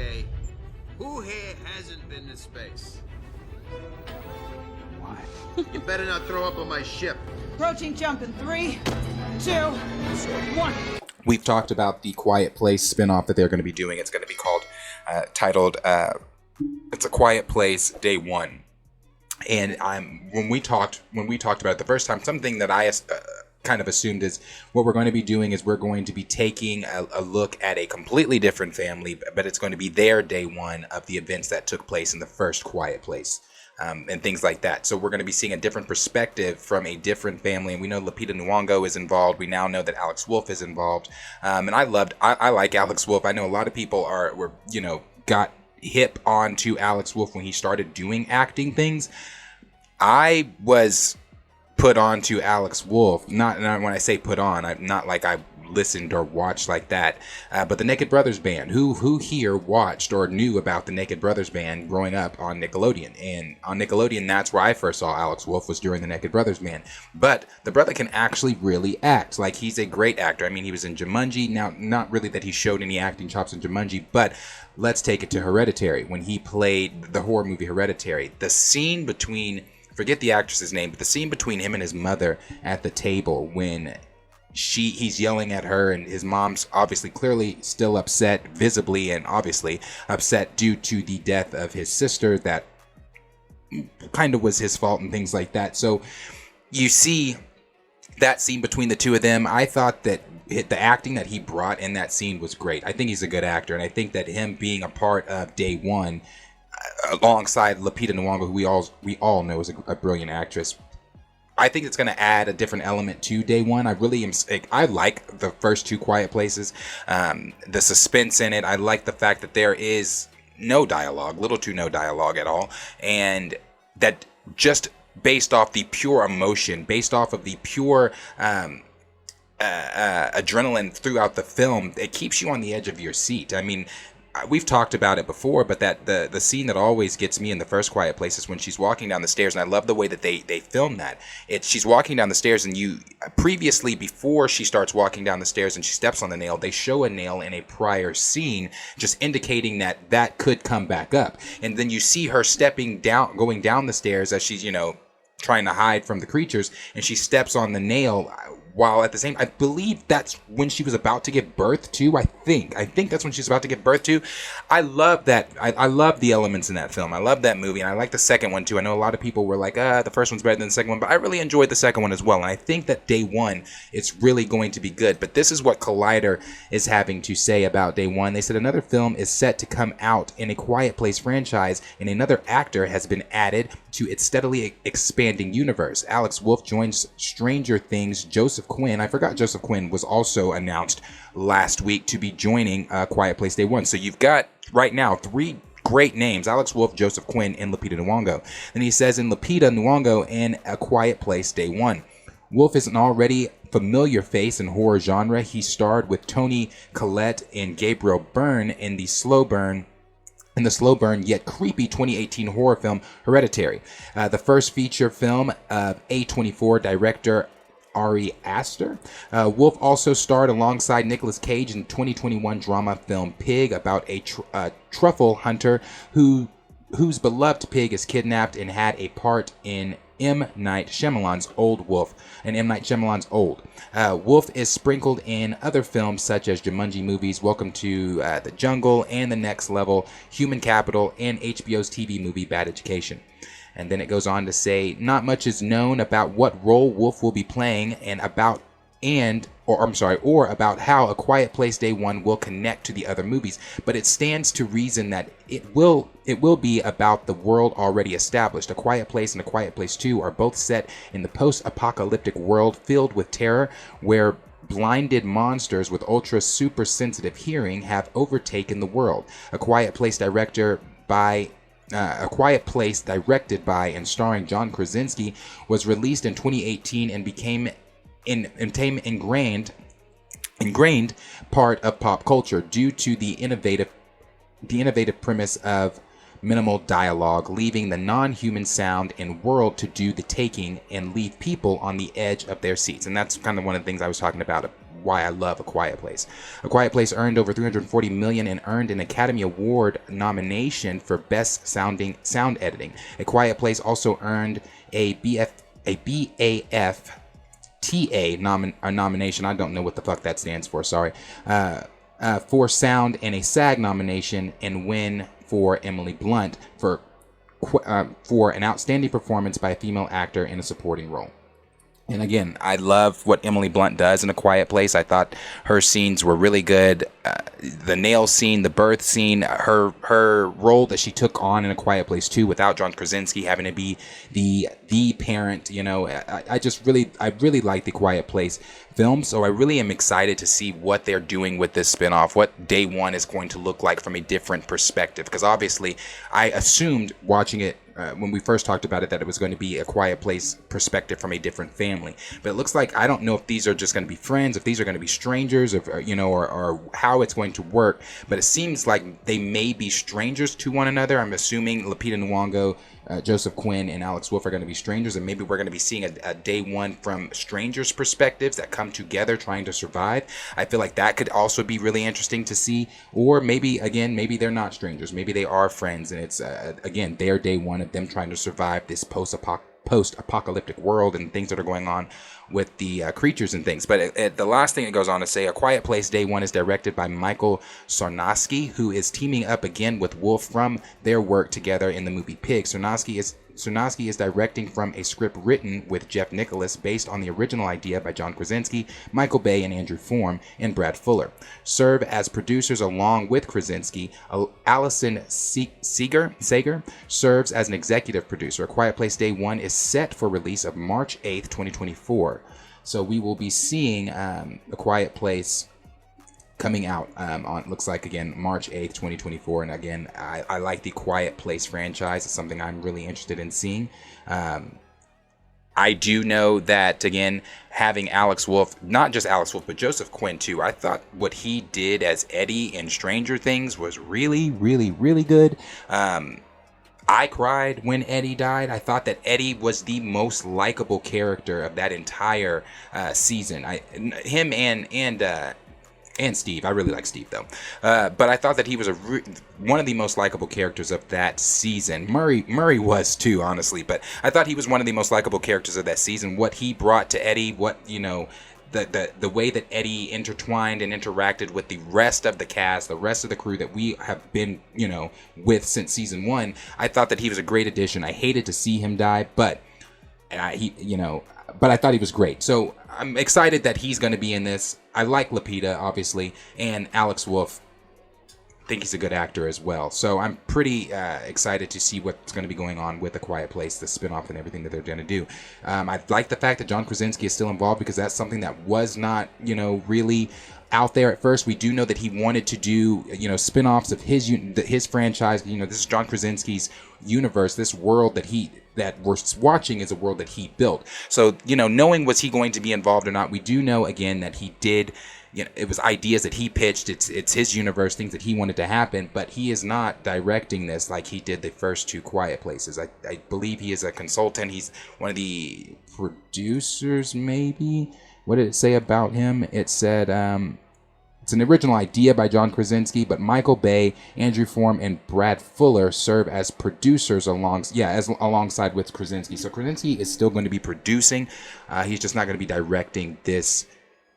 Okay, who here hasn't been to space? Why? You better not throw up on my ship. Approaching jump in 3, 2, 1. We've talked about the Quiet Place spinoff that they're going to be doing. It's going to be titled It's a Quiet Place Day One. And when we talked about it the first time, something that I kind of assumed is what we're going to be doing is we're going to be taking a look at a completely different family, but it's going to be their day one of the events that took place in the first Quiet Place. And things like that. So we're going to be seeing a different perspective from a different family. And we know Lupita Nyong'o is involved. We now know that Alex Wolff is involved. And I like Alex Wolff. I know a lot of people got hip onto Alex Wolff when he started doing acting things. I was put on to Alex Wolff. Not when I say put on, I'm not like I listened or watched like that, but the Naked Brothers Band. Who here watched or knew about the Naked Brothers Band growing up on Nickelodeon? And on Nickelodeon, that's where I first saw Alex Wolff, was during the Naked Brothers Band. But the brother can actually really act. Like, he's a great actor. I mean, he was in Jumanji. Now, not really that he showed any acting chops in Jumanji, but let's take it to Hereditary. When he played the horror movie Hereditary, the scene between, forget the actress's name, but the scene between him and his mother at the table when he's yelling at her, and his mom's obviously clearly still upset, visibly and obviously upset due to the death of his sister that kind of was his fault and things like that. So you see that scene between the two of them. I thought that the acting that he brought in that scene was great. I think he's a good actor, and I think that him being a part of Day One alongside Lupita Nyong'o, who we all know is a brilliant actress, I think it's going to add a different element to Day One. I like the first two Quiet Places, the suspense in it. I like the fact that there is no dialogue, little to no dialogue at all, and that just based off the pure emotion, based off of the pure adrenaline throughout the film, it keeps you on the edge of your seat. I mean, we've talked about it before, but that the scene that always gets me in the first Quiet Place is when she's walking down the stairs, and I love the way that they film that. She's walking down the stairs, and before she starts walking down the stairs and she steps on the nail, they show a nail in a prior scene, just indicating that could come back up. And then you see her going down the stairs as she's, trying to hide from the creatures, and she steps on the nail, while at the same, I believe that's when she was about to give birth to. I think that's when she's about to give birth to. I love that. I love the elements in that film. I love that movie, and I like the second one too. I know a lot of people were like, the first one's better than the second one, but I really enjoyed the second one as well. And I think that Day One, it's really going to be good. But this is what Collider is having to say about Day One. They said another film is set to come out in a Quiet Place franchise, and another actor has been added to its steadily expanding universe. Alex Wolff joins Stranger Things Joseph Quinn. I forgot Joseph Quinn was also announced last week to be joining Quiet Place Day One. So you've got right now 3 great names: Alex Wolff, Joseph Quinn, and Lupita Nyong'o. Then he says in Lupita Nyong'o in A Quiet Place Day One. Wolff is an already familiar face in horror genre. He starred with Toni Collette and Gabriel Byrne in the slow burn yet creepy 2018 horror film Hereditary, the first feature film of A24 director Ari Aster. Wolff also starred alongside Nicolas Cage in 2021 drama film Pig, about a truffle hunter whose beloved pig is kidnapped, and had a part in M. Night Shyamalan's Old. Wolff is sprinkled in other films such as Jumanji movies, Welcome to the Jungle and The Next Level, Human Capital, and HBO's TV movie Bad Education. And then it goes on to say, not much is known about what role Wolff will be playing or about how A Quiet Place Day One will connect to the other movies, but it stands to reason that it will be about the world already established. A Quiet Place and A Quiet Place 2 are both set in the post-apocalyptic world filled with terror, where blinded monsters with ultra super sensitive hearing have overtaken the world. A Quiet Place directed by and starring John Krasinski was released in 2018 and became ingrained part of pop culture due to the innovative premise of minimal dialogue, leaving the non-human sound and world to do the taking and leave people on the edge of their seats. And that's kind of one of the things I was talking about why I love A Quiet Place. A Quiet Place earned over $340 million and earned an Academy Award nomination for Best Sound Editing. A Quiet Place also earned a BAFTA nomination. I don't know what the fuck that stands for. Sorry. For sound, and a SAG nomination, and win for Emily Blunt for an outstanding performance by a female actor in a supporting role. And again, I love what Emily Blunt does in A Quiet Place. I thought her scenes were really good. The nail scene, the birth scene, her role that she took on in A Quiet Place 2 without John Krasinski having to be the parent, you know, I really like The Quiet Place film. So I really am excited to see what they're doing with this spinoff, what day one is going to look like from a different perspective. Because obviously I assumed watching it when we first talked about it that it was going to be A Quiet Place perspective from a different family. But it looks like, I don't know if these are just going to be friends, if these are going to be strangers, or, you know, or how it's going to work. But it seems like they may be strangers to one another. I'm assuming Lupita Nyong'o, Joseph Quinn, and Alex Wolff are going to be strangers, and maybe we're going to be seeing a day one from strangers' perspectives that come together trying to survive. I feel like that could also be really interesting to see. Or maybe, again, maybe they're not strangers. Maybe they are friends, and it's, again, their day one of them trying to survive this post-apocalyptic world and things that are going on with the creatures and things. But the last thing it goes on to say, A Quiet Place Day 1 is directed by Michael Sarnowski, who is teaming up again with Wolff from their work together in the movie Pig. Sarnowski is directing from a script written with Jeff Nicholas based on the original idea by John Krasinski, Michael Bay, and Andrew Form, and Brad Fuller. Serve as producers along with Krasinski. Allison Sager serves as an executive producer. A Quiet Place Day 1 is set for release of March 8th, 2024. So we will be seeing A Quiet Place coming out on, looks like, again, March 8th, 2024. And again, I like the Quiet Place franchise. It's something I'm really interested in seeing. I do know that, again, having Alex Wolff, not just Alex Wolff, but Joseph Quinn too, I thought what he did as Eddie in Stranger Things was really, really, really good. I cried when Eddie died. I thought that Eddie was the most likable character of that entire season. Him and Steve. I really like Steve, though. But I thought that he was one of the most likable characters of that season. Murray was too, honestly. But I thought he was one of the most likable characters of that season. What he brought to Eddie, the way that Eddie intertwined and interacted with the rest of the cast, the rest of the crew that we have been, with since season 1. I thought that he was a great addition. I hated to see him die, but but I thought he was great. So I'm excited that he's going to be in this. I like Lupita, obviously, and Alex Wolff. I think he's a good actor as well. So I'm pretty excited to see what's going to be going on with A Quiet Place, the spinoff, and everything that they're going to do. I like the fact that John Krasinski is still involved, because that's something that was not, really out there at first. We do know that he wanted to do, spin-offs of his franchise. This is John Krasinski's universe. This world that we're watching is a world that he built. So, knowing was he going to be involved or not, we do know, again, that he did, it was ideas that he pitched. It's his universe, things that he wanted to happen, but he is not directing this like he did the first 2 Quiet Places. I believe he is a consultant. He's one of the producers, maybe. What did it say about him? It said, it's an original idea by John Krasinski, but Michael Bay, Andrew Form, and Brad Fuller serve as producers alongside with Krasinski. So Krasinski is still going to be producing. He's just not going to be directing this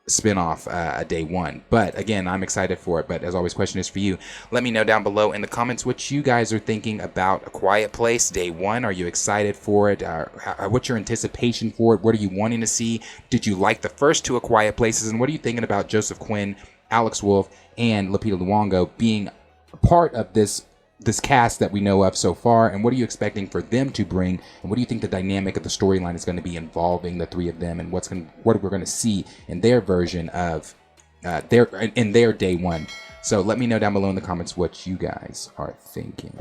spinoff day 1. But again, I'm excited for it. But as always, question is for you. Let me know down below in the comments what you guys are thinking about A Quiet Place day 1. Are you excited for it? What's your anticipation for it? What are you wanting to see? Did you like the first 2 A Quiet Places? And what are you thinking about Joseph Quinn, Alex Wolff, and Lupita Nyong'o being a part of this cast that we know of so far? And what are you expecting for them to bring? And what do you think the dynamic of the storyline is going to be involving the 3 of them? And what we're going to see in their version of their day 1? So let me know down below in the comments what you guys are thinking.